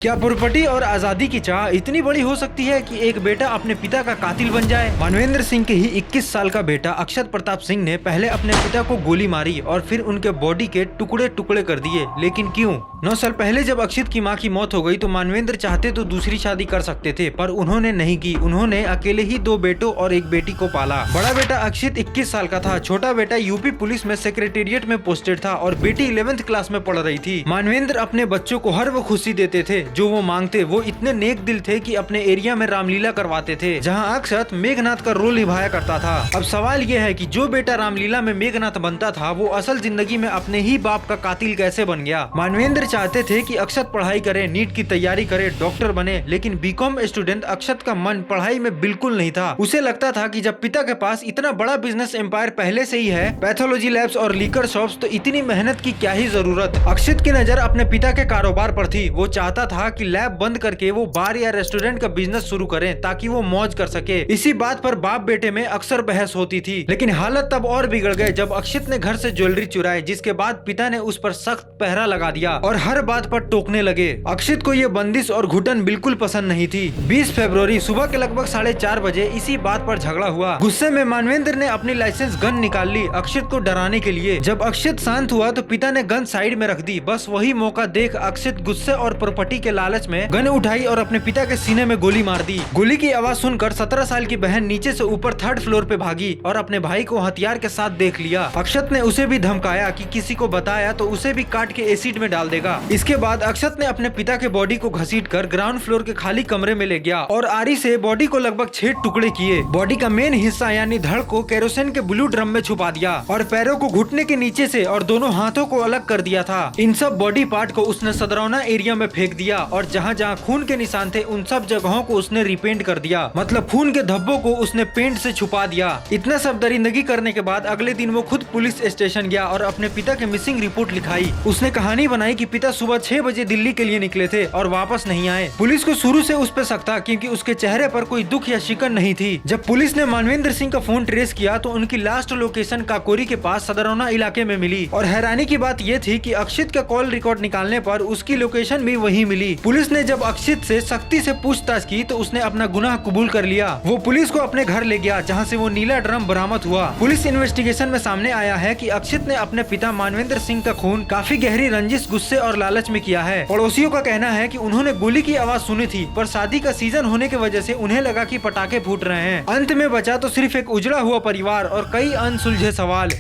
क्या प्रॉपर्टी और आजादी की चाह इतनी बड़ी हो सकती है कि एक बेटा अपने पिता का कातिल बन जाए। मानवेंद्र सिंह के ही 21 साल का बेटा अक्षत प्रताप सिंह ने पहले अपने पिता को गोली मारी और फिर उनके बॉडी के टुकड़े टुकड़े कर दिए। लेकिन क्यों? 9 साल पहले जब अक्षत की मां की मौत हो गई तो मानवेंद्र चाहते तो दूसरी शादी कर सकते थे, पर उन्होंने नहीं की। उन्होंने अकेले ही 2 बेटों और एक बेटी को पाला। बड़ा बेटा अक्षत 21 साल का था, छोटा बेटा यूपी पुलिस में सेक्रेटेरिएट में पोस्टेड था और बेटी 11th क्लास में पढ़ रही थी। मानवेंद्र अपने बच्चों को हर वो खुशी देते थे जो वो मांगते। वो इतने नेक दिल थे कि अपने एरिया में रामलीला करवाते थे, जहां अक्षत मेघनाथ का रोल निभाया करता था। अब सवाल ये है कि जो बेटा रामलीला में मेघनाथ बनता था वो असल जिंदगी में अपने ही बाप का कातिल कैसे बन गया। मानवेंद्र चाहते थे कि अक्षत पढ़ाई करे, नीट की तैयारी करे, डॉक्टर बने, लेकिन बीकॉम स्टूडेंट अक्षत का मन पढ़ाई में बिल्कुल नहीं था। उसे लगता था कि जब पिता के पास इतना बड़ा बिजनेस एम्पायर पहले से ही है, पैथोलॉजी लैब्स और लीकर शॉप्स, तो इतनी मेहनत की क्या ही जरूरत। अक्षत की नजर अपने पिता के कारोबार पर थी। वो चाहता था कि लैब बंद करके वो बार या रेस्टोरेंट का बिजनेस शुरू करें ताकि वो मौज कर सके। इसी बात पर बाप बेटे में अक्सर बहस होती थी, लेकिन हालत तब और बिगड़ गए जब अक्षत ने घर से ज्वेलरी चुराई, जिसके बाद पिता ने उस पर सख्त पहरा लगा दिया और हर बात पर टोकने लगे। अक्षत को ये बंदिश और घुटन बिल्कुल पसंद नहीं थी। 20 फरवरी सुबह के लगभग 4:30 बजे इसी बात पर झगड़ा हुआ। गुस्से में मानवेंद्र ने अपनी लाइसेंस गन निकाल ली अक्षत को डराने के लिए। जब अक्षत शांत हुआ तो पिता ने गन साइड में रख दी। बस वही मौका देख अक्षत गुस्से और प्रॉपर्टी के लालच में गन उठाई और अपने पिता के सीने में गोली मार दी। गोली की आवाज सुनकर 17 साल की बहन नीचे से ऊपर 3rd फ्लोर पे भागी और अपने भाई को हथियार के साथ देख लिया। अक्षत ने उसे भी धमकाया कि किसी को बताया तो उसे भी काट के एसिड में डाल देगा। इसके बाद अक्षत ने अपने पिता के बॉडी को घसीटकर ग्राउंड फ्लोर के खाली कमरे में ले गया और आरी से बॉडी को लगभग 6 टुकड़े किए। बॉडी का मेन हिस्सा यानी धड़ को केरोसिन के ब्लू ड्रम में छुपा दिया और पैरों को घुटने के नीचे से और दोनों हाथों को अलग कर दिया था। इन सब बॉडी पार्ट को उसने सदरौना एरिया में फेंक दिया और जहाँ जहाँ खून के निशान थे उन सब जगहों को उसने रिपेंट कर दिया। मतलब खून के धब्बों को उसने पेंट से छुपा दिया। इतना सब दरिंदगी करने के बाद अगले दिन वो खुद पुलिस स्टेशन गया और अपने पिता के मिसिंग रिपोर्ट लिखाई। उसने कहानी बनाई कि पिता सुबह 6 बजे दिल्ली के लिए निकले थे और वापस नहीं आए। पुलिस को शुरू से उस पर शक था क्योंकि उसके चेहरे पर कोई दुख या शिकन नहीं थी। जब पुलिस ने मानवेंद्र सिंह का फोन ट्रेस किया तो उनकी लास्ट लोकेशन काकोरी के पास सदरौना इलाके में मिली और हैरानी की बात यह थी कि अक्षत का कॉल रिकॉर्ड निकालने पर उसकी लोकेशन भी वही मिली। पुलिस ने जब अक्षत से सख्ती से पूछताछ की तो उसने अपना गुनाह कबूल कर लिया। वो पुलिस को अपने घर ले गया जहां से वो नीला ड्रम बरामद हुआ। पुलिस इन्वेस्टिगेशन में सामने आया है कि अक्षत ने अपने पिता मानवेंद्र सिंह का खून काफी गहरी रंजिश, गुस्से और लालच में किया है। पड़ोसियों का कहना है कि उन्होंने गोली की आवाज सुनी थी, पर शादी का सीजन होने की वजह से उन्हें लगा कि पटाखे फूट रहे हैं। अंत में बचा तो सिर्फ एक उजड़ा हुआ परिवार और कई अनसुलझे सवाल।